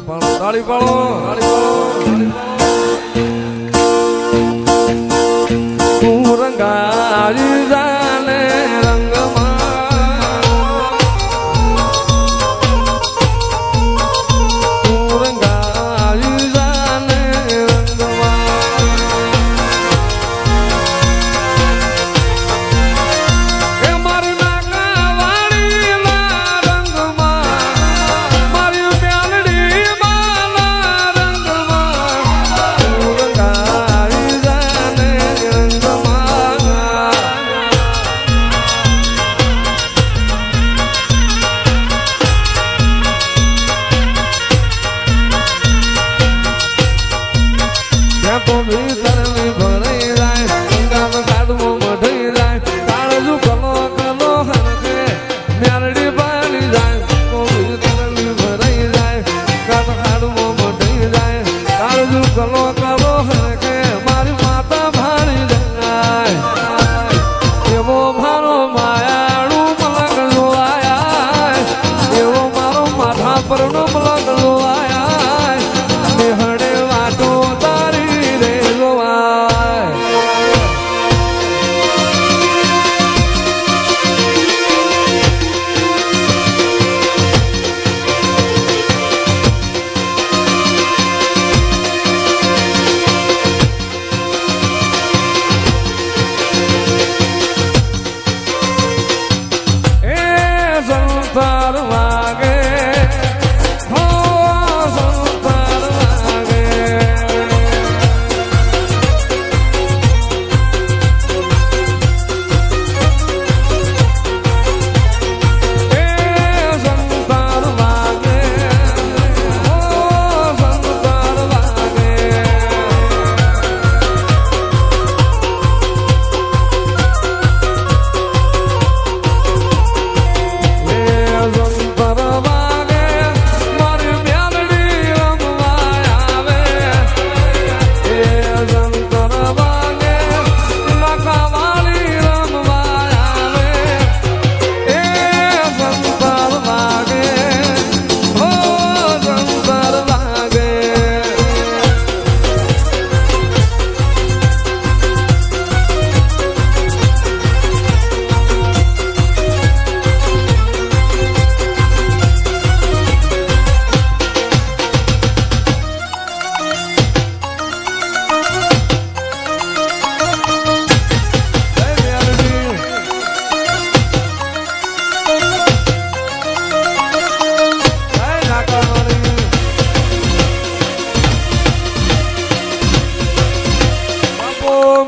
તાળી પાડો તું રંગારી જાને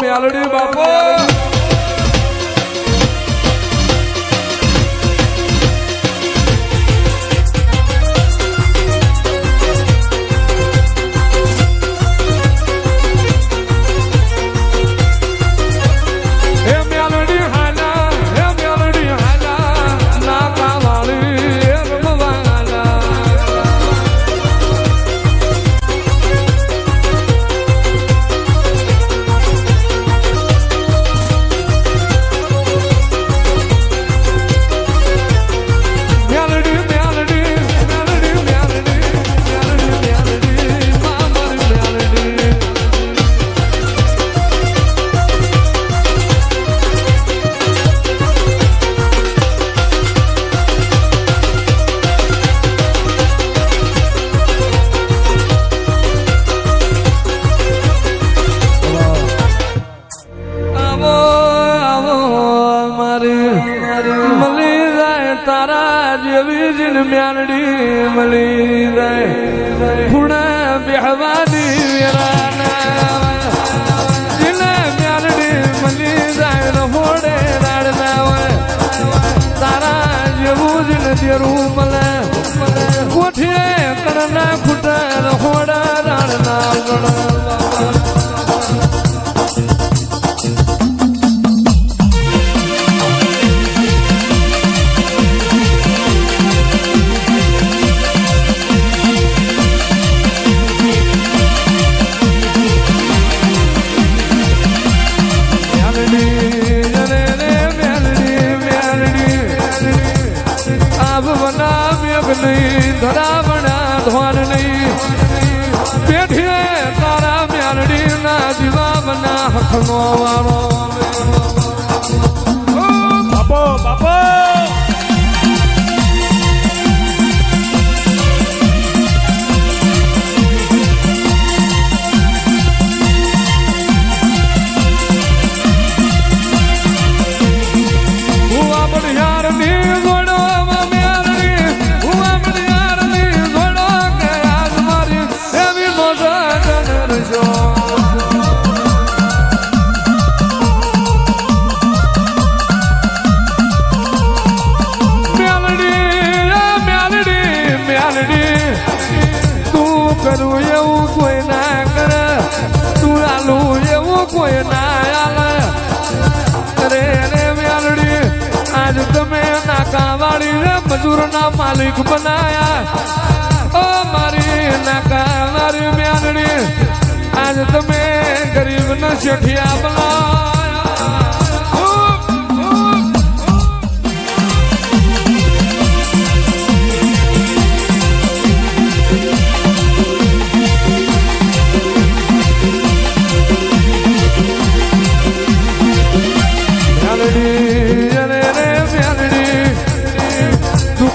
મેલડી બાપો म्यानडी मली जाए खुणा बेहवादी वीराना जिने म्यानडी मली जाए न होड़े राडना तारा जेवू जिने तेरू मले कोठे करना खुटा होड़ा राडना હખનો વાળો બાપો બાપો કરું એવું કોઈ ના કરે તું આલું એવું કોઈ ના આલે અરે રે વ્યાલડી આજ તમે નાકાવાળી રે મજૂરના માલિક બનાયા ઓ મારી નાકાવાળી વ્યાલડી આજ તમે ગરીબને શેઠિયા બનાયા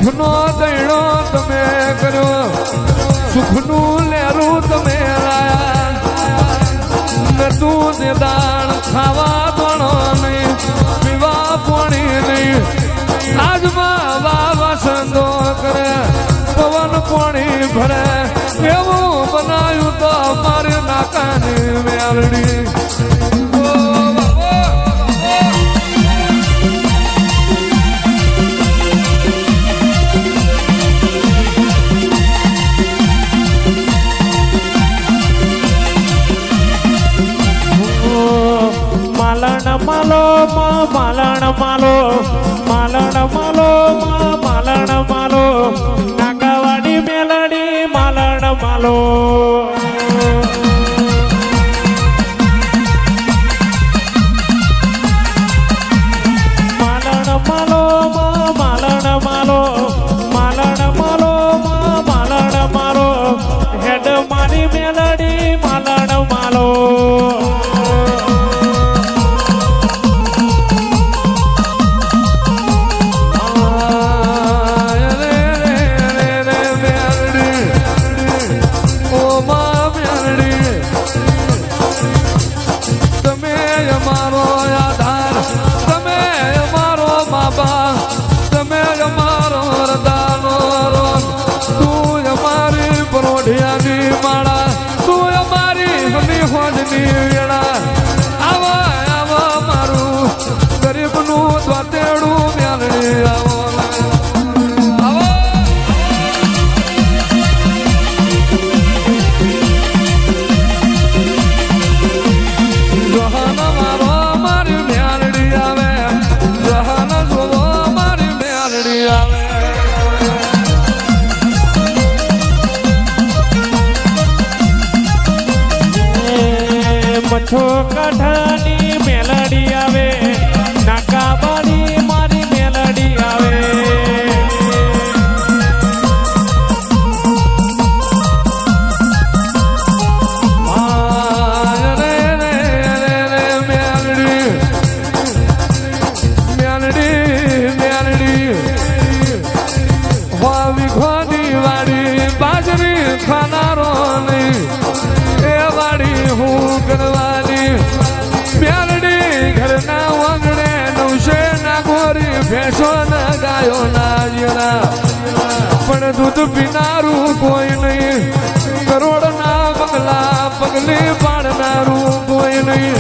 સુખનો દૈડો તમે કર્યો સુખનું લેરું તમે લાયા તું દાણ ખાવા દોણો નહીં પીવા પોણી નહીં આજમાં વાવા સંદો કરે પવન પોણી ભરે એવું બનાવ્યું તો મારી નાકાની મેળડી માલણ માલો માલણ માલો માલણ માલો નાકાવાડી મેલડી માલણ માલો માલણ માલો માલણ માલો માલણ માલો માલણ માલો હેડ મારી મેલડી માલણ માલો મચ્છો કઠાની મેલડી આવે નાકાવાળી મારી મેલડી આવે વાડી બાજરી ખાનારો નહીં એ વાડી હું કરવાની મેલડી ઘરના વાંગણે નવશે ના ગોરી ભેંસો ના ગાયો ના જીરા પણ દૂધ પીનારું કોઈ નહીં કરોડ ના બંગલા પગલી પાડનારું કોઈ નહીં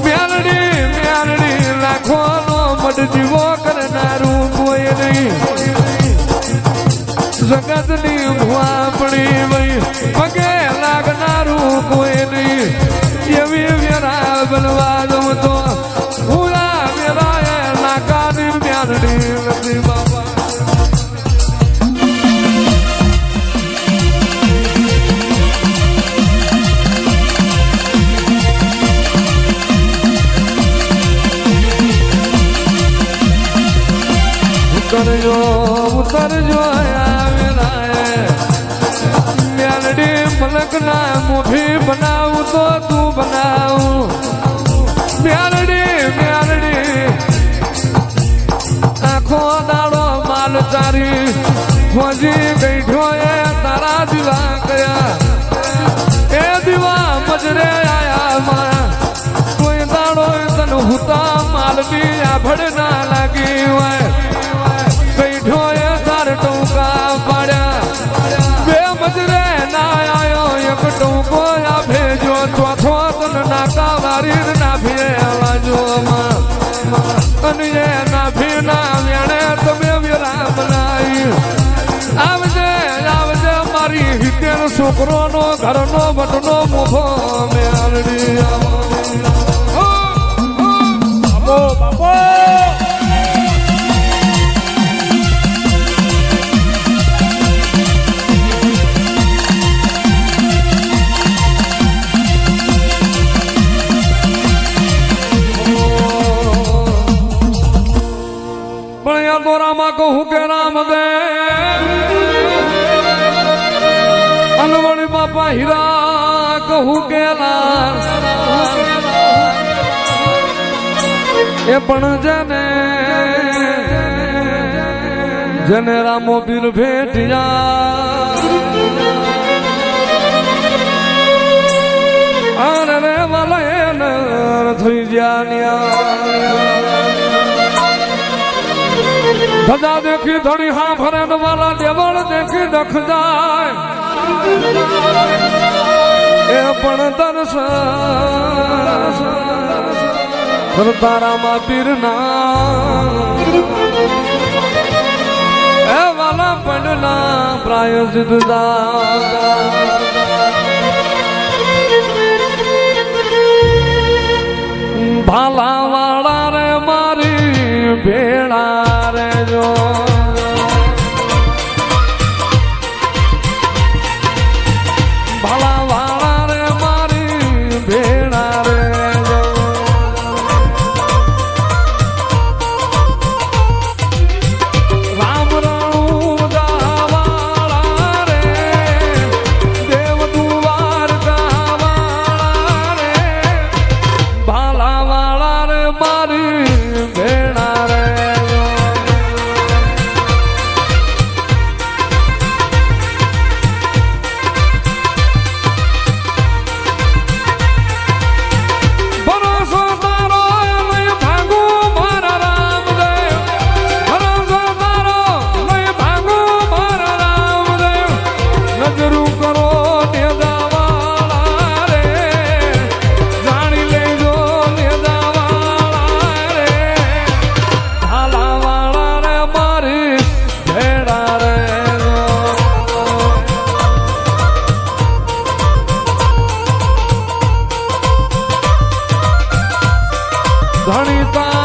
મેલડી લાખો નો મઢ જીવો કરનારું કોઈ નહીં જગતની ભુવાપણી વઈ પગે લાગનારું કોઈ નહીં એવી વેરા બનવા દઉં તો પૂરા વેરાએ નાકાની મ્યાનડી નથી બાબા ઉતરજો મેલડી મલક ના મુઠી બનાવું તો તું બનાવું ભડ ના લાગી હોય બેઠો એ તાર ટૂંકા પાડ્યા બે મજરે ના આયો એક ટૂંકો આ ભેજો ચોથો તન નાકા વારી ના ભેલા જો અને એ ના ભીના વેણે તમે વિરામ નાઈ આવજે આવજે મારી હિતેર છોકરોનો ઘરનો બટનો મોભો મેલડી બાપો બાપો રામા કહું કે રામ દે અનવણી બાપા હીરા કહું કે એ પણ જેને જેને રામો પીર ભેટિયા અરે રે વાલા એને થઈ જ્યાં ધજા દેખી ધડી હા ફરે વાલા દેવળ દેખી દખ જાય એ પણ દર્શન તારામાં પીરના એ વાલા પડના પ્રાય ભાલા વાળા રે મારી ભેળા રે જો ભાલા વાળા રે મારી ભેળા રે જો રામ રાણુ દાવાળા રે દેવ દુવાર ગાવાળા રે ભાલા વાળા રે મારી ભેળા રે ધણી